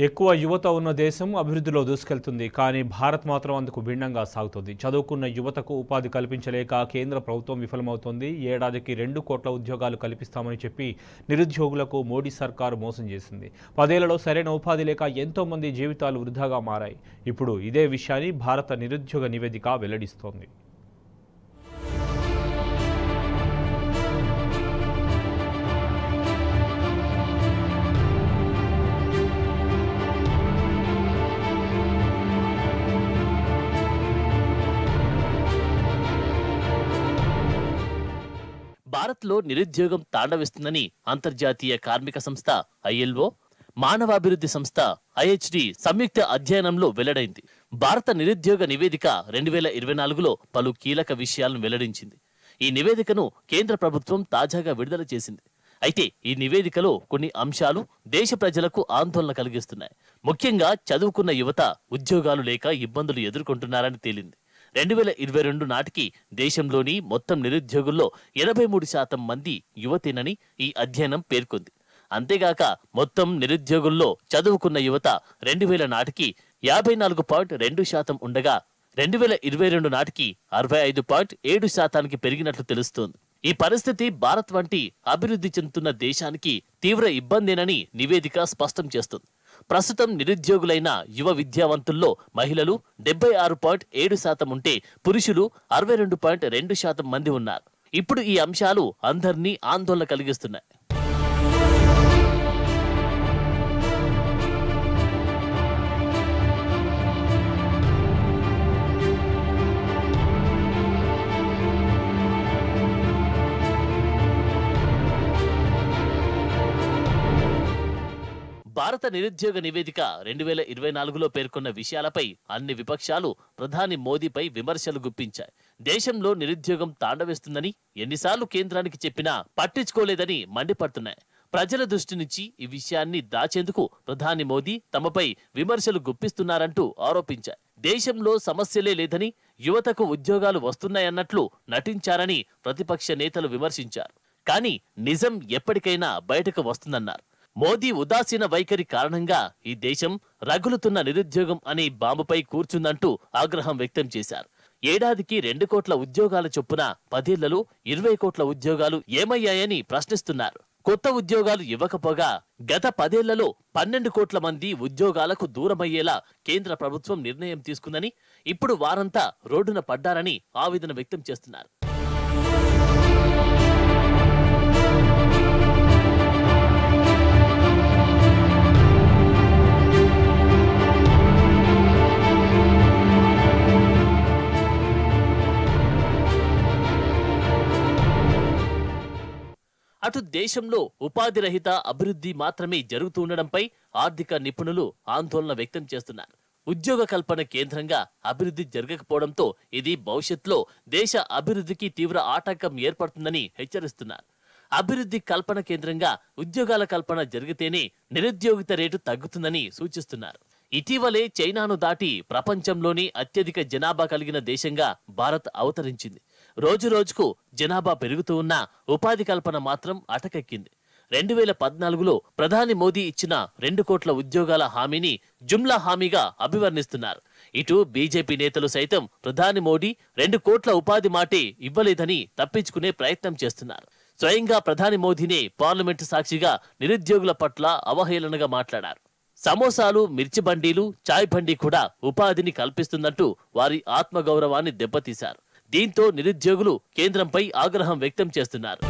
ఎక్కువ యువత ఉన్న దేశం అభివృద్ధిలో దూసుకెళ్తుంది. కానీ భారత్ మాత్రం అందుకు భిన్నంగా సాగుతుంది. చదువుకున్న యువతకు ఉపాధి కల్పించలేక కేంద్ర ప్రభుత్వం విఫలమవుతోంది. ఏడాదికి 2 కోట్ల ఉద్యోగాలు కల్పిస్తామని చెప్పి నిరుద్యోగులకు మోడీ సర్కారు మోసం చేసింది. 10 ఏళ్లలో సరైన ఉపాధి లేక ఎంతో మంది జీవితాలు వృధాగా మారాయి. ఇప్పుడు ఇదే విషయాన్ని భారత నిరుద్యోగ నివేదిక వెల్లడిస్తోంది. భారత్లో నిరుద్యోగం తాండవిస్తుందని అంతర్జాతీయ కార్మిక సంస్థ ఐఎల్ఓ, మానవాభివృద్ధి సంస్థ ఐహెచ్డి సంయుక్త అధ్యయనంలో వెల్లడైంది. భారత నిరుద్యోగ నివేదిక 2024లో పలు కీలక విషయాలను వెల్లడించింది. ఈ నివేదికను కేంద్ర ప్రభుత్వం తాజాగా విడుదల చేసింది. అయితే ఈ నివేదికలో కొన్ని అంశాలు దేశ ప్రజలకు ఆందోళన కలిగిస్తున్నాయి. ముఖ్యంగా చదువుకున్న యువత ఉద్యోగాలు లేక ఇబ్బందులు ఎదుర్కొంటున్నారని తేలింది. 2022 నాటికి దేశంలోని మొత్తం నిరుద్యోగుల్లో 83% మంది యువతేనని ఈ అధ్యయనం పేర్కొంది. అంతేగాక మొత్తం నిరుద్యోగుల్లో చదువుకున్న యువత 2000 నాటికి 54.2% ఉండగా 2022 నాటికి 65.7% పెరిగినట్లు తెలుస్తోంది. ఈ పరిస్థితి భారత్ వంటి అభివృద్ధి చెందుతున్న దేశానికి తీవ్ర ఇబ్బందేనని నివేదిక స్పష్టం చేస్తుంది. ప్రస్తుతం నిరుద్యోగులైన యువ విద్యావంతుల్లో మహిళలు 76.7% ఉంటే పురుషులు 62.2% మంది ఉన్నారు. ఇప్పుడు ఈ అంశాలు అందరినీ ఆందోళన కలిగిస్తున్నాయి. భారత నిరుద్యోగ నివేదిక 2024లో పేర్కొన్న విషయాలపై అన్ని విపక్షాలు ప్రధాని మోదీపై విమర్శలు గుప్పించాయి. దేశంలో నిరుద్యోగం తాండవేస్తుందని ఎన్నిసార్లు కేంద్రానికి చెప్పినా పట్టించుకోలేదని మండిపడుతున్నాయి. ప్రజల దృష్టి నుంచి ఈ విషయాన్ని దాచేందుకు ప్రధాని మోదీ తమపై విమర్శలు గుప్పిస్తున్నారంటూ ఆరోపించారు. దేశంలో సమస్యలే లేదని, యువతకు ఉద్యోగాలు వస్తున్నాయన్నట్లు నటించారని ప్రతిపక్ష నేతలు విమర్శించారు. కానీ నిజం ఎప్పటికైనా బయటకు వస్తుందన్నారు. మోదీ ఉదాసీన వైఖరి కారణంగా ఈ దేశం రగులుతున్న నిరుద్యోగం అనే బాంబుపై కూర్చుందంటూ ఆగ్రహం వ్యక్తం చేశారు. ఏడాదికి 2 కోట్ల ఉద్యోగాల చొప్పున 10 ఏళ్లలో 20 కోట్ల ఉద్యోగాలు ఏమయ్యాయని ప్రశ్నిస్తున్నారు. కొత్త ఉద్యోగాలు ఇవ్వకపోగా గత 10 ఏళ్లలో 12 కోట్ల మంది ఉద్యోగాలకు దూరమయ్యేలా కేంద్ర ప్రభుత్వం నిర్ణయం తీసుకుందని, ఇప్పుడు వారంతా రోడ్డున పడ్డారని ఆవేదన వ్యక్తం చేస్తున్నారు. అటు దేశంలో ఉపాధి రహిత అభివృద్ధి మాత్రమే జరుగుతూ ఉండడంపై ఆర్థిక నిపుణులు ఆందోళన వ్యక్తం చేస్తున్నారు. ఉద్యోగ కల్పన కేంద్రంగా అభివృద్ధి జరగకపోవడంతో ఇది భవిష్యత్తులో దేశ అభివృద్ధికి తీవ్ర ఆటంకం ఏర్పడుతుందని హెచ్చరిస్తున్నారు. అభివృద్ధి కల్పన కేంద్రంగా ఉద్యోగాల కల్పన జరిగితేనే నిరుద్యోగిత రేటు తగ్గుతుందని సూచిస్తున్నారు. ఇటీవలే చైనాను దాటి ప్రపంచంలోని అత్యధిక జనాభా కలిగిన దేశంగా భారత్ అవతరించింది. రోజురోజుకు జనాభా పెరుగుతూ ఉన్నా ఉపాధి కల్పన మాత్రం అటకెక్కింది. 2014లో ప్రధాని మోదీ ఇచ్చిన 2 కోట్ల ఉద్యోగాల హామీని జుమ్లా హామీగా అభివర్ణిస్తున్నారు. ఇటు బీజేపీ నేతలు సైతం ప్రధాని మోడీ 2 కోట్ల ఉపాధి మాటే ఇవ్వలేదని తప్పించుకునే ప్రయత్నం చేస్తున్నారు. స్వయంగా ప్రధాని మోదీనే పార్లమెంటు సాక్షిగా నిరుద్యోగుల పట్ల అవహేళనగా మాట్లాడారు. సమోసాలు, మిర్చి బండీలు, చాయ్ బండి కూడా ఉపాధిని కల్పిస్తుందంటూ వారి ఆత్మగౌరవాన్ని దెబ్బతీశారు. దీంతో నిరుద్యోగులు కేంద్రంపై ఆగ్రహం వ్యక్తం చేస్తున్నారు.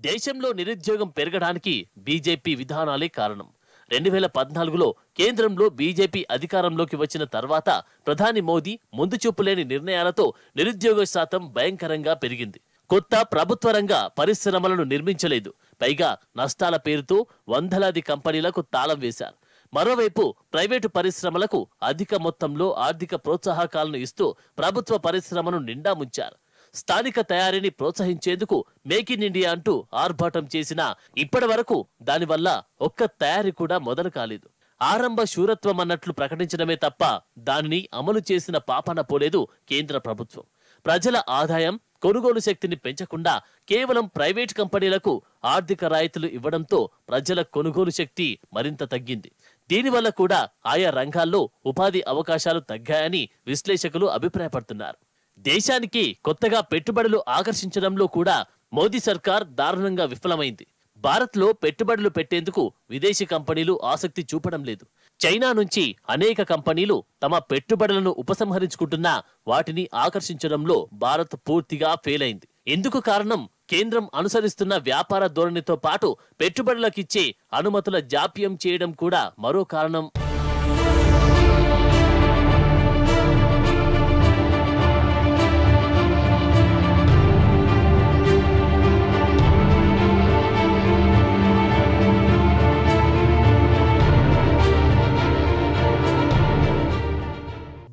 దేశంలో నిరుద్యోగం పెరగడానికి బీజేపీ విధానాలే కారణం. 2014లో కేంద్రంలో బీజేపీ అధికారంలోకి వచ్చిన తర్వాత ప్రధాని మోదీ ముందు చూపులేని నిర్ణయాలతో నిరుద్యోగ శాతం భయంకరంగా పెరిగింది. కొత్త ప్రభుత్వ రంగ పరిశ్రమలను నిర్మించలేదు. పైగా నష్టాల పేరుతో వందలాది కంపెనీలకు తాళం వేశారు. మరోవైపు ప్రైవేటు పరిశ్రమలకు అధిక మొత్తంలో ఆర్థిక ప్రోత్సాహకాలను ఇస్తూ ప్రభుత్వ పరిశ్రమను నిండా ముంచారు. స్థానిక తయారీని ప్రోత్సహించేందుకు మేక్ ఇన్ ఇండియా అంటూ ఆర్భాటం చేసినా ఇప్పటి వరకు దానివల్ల ఒక్క తయారీ కూడా మొదలు కాలేదు. ఆరంభ శూరత్వం అన్నట్లు ప్రకటించడమే తప్ప దానిని అమలు చేసిన పాపాన పోలేదు కేంద్ర ప్రభుత్వం. ప్రజల ఆదాయం, కొనుగోలు శక్తిని పెంచకుండా కేవలం ప్రైవేట్ కంపెనీలకు ఆర్థిక రాయితీలు ఇవ్వడంతో ప్రజల కొనుగోలు శక్తి మరింత తగ్గింది. దీనివల్ల కూడా ఆయా రంగాల్లో ఉపాధి అవకాశాలు తగ్గాయని విశ్లేషకులు అభిప్రాయపడుతున్నారు. దేశానికి కొత్తగా పెట్టుబడులు ఆకర్షించడంలో కూడా మోదీ సర్కార్ దారుణంగా విఫలమైంది. భారత్లో పెట్టుబడులు పెట్టేందుకు విదేశీ కంపెనీలు ఆసక్తి చూపడం లేదు. చైనా నుంచి అనేక కంపెనీలు తమ పెట్టుబడులను ఉపసంహరించుకుంటున్నా వాటిని ఆకర్షించడంలో భారత్ పూర్తిగా ఫెయిల్ అయింది. ఇందుకు కారణం కేంద్రం అనుసరిస్తున్న వ్యాపార ధోరణితో పాటు పెట్టుబడులకిచ్చే అనుమతుల జాప్యం చేయడం కూడా మరో కారణం.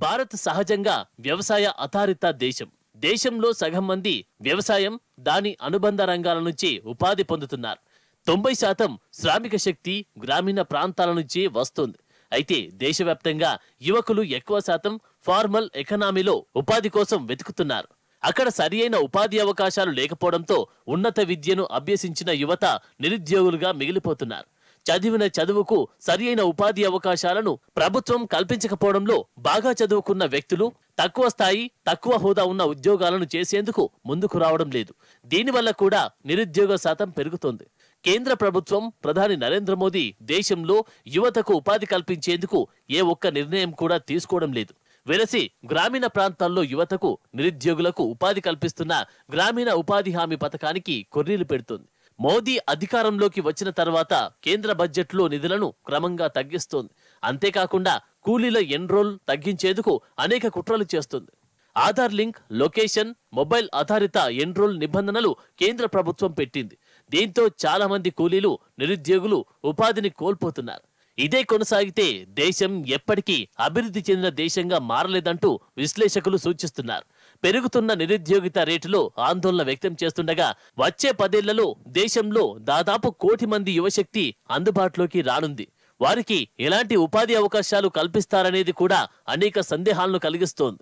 భారత్ సహజంగా వ్యవసాయ ఆధారిత దేశం. దేశంలో సగం మంది వ్యవసాయం, దాని అనుబంధ రంగాల నుంచి ఉపాధి పొందుతున్నారు. 90% శ్రామిక శక్తి గ్రామీణ ప్రాంతాల నుంచి వస్తుంది. అయితే దేశవ్యాప్తంగా యువకులు ఎక్కువ శాతం ఫార్మల్ ఎకనామీలో ఉపాధి కోసం వెతుకుతున్నారు. అక్కడ సరియైన ఉపాధి అవకాశాలు లేకపోవడంతో ఉన్నత విద్యను అభ్యసించిన యువత నిరుద్యోగులుగా మిగిలిపోతున్నారు. చదివిన చదువుకు సరియైన ఉపాధి అవకాశాలను ప్రభుత్వం కల్పించకపోవడంలో బాగా చదువుకున్న వ్యక్తులు తక్కువ స్థాయి, తక్కువ హోదా ఉన్న ఉద్యోగాలను చేసేందుకు ముందుకు రావడం లేదు. దీనివల్ల కూడా నిరుద్యోగ శాతం పెరుగుతోంది. కేంద్ర ప్రభుత్వం, ప్రధాని నరేంద్ర మోదీ దేశంలో యువతకు ఉపాధి కల్పించేందుకు ఏ ఒక్క నిర్ణయం కూడా తీసుకోవడం లేదు. వెరసి గ్రామీణ ప్రాంతాల్లో యువతకు, నిరుద్యోగులకు ఉపాధి కల్పిస్తున్న గ్రామీణ ఉపాధి హామీ పథకానికి కొర్రీలు పెడుతోంది. మోదీ అధికారంలోకి వచ్చిన తర్వాత కేంద్ర బడ్జెట్లో నిధులను క్రమంగా తగ్గిస్తోంది. అంతేకాకుండా కూలీల ఎన్రోల్ తగ్గించేందుకు అనేక కుట్రలు చేస్తుంది. ఆధార్ లింక్, లొకేషన్, మొబైల్ ఆధారిత ఎన్రోల్ నిబంధనలు కేంద్ర ప్రభుత్వం పెట్టింది. దీంతో చాలా మంది కూలీలు, నిరుద్యోగులు ఉపాధిని కోల్పోతున్నారు. ఇదే కొనసాగితే దేశం ఎప్పటికీ అభివృద్ధి చెందిన దేశంగా మారలేదంటూ విశ్లేషకులు సూచిస్తున్నారు. పెరుగుతున్న నిరుద్యోగిత రేటులో ఆందోళన వ్యక్తం చేస్తుండగా వచ్చే 10 ఏళ్లలో దేశంలో దాదాపు 1 కోటి మంది యువశక్తి అందుబాటులోకి రానుంది. వారికి ఎలాంటి ఉపాధి అవకాశాలు కల్పిస్తారనేది కూడా అనేక సందేహాలను కలిగిస్తోంది.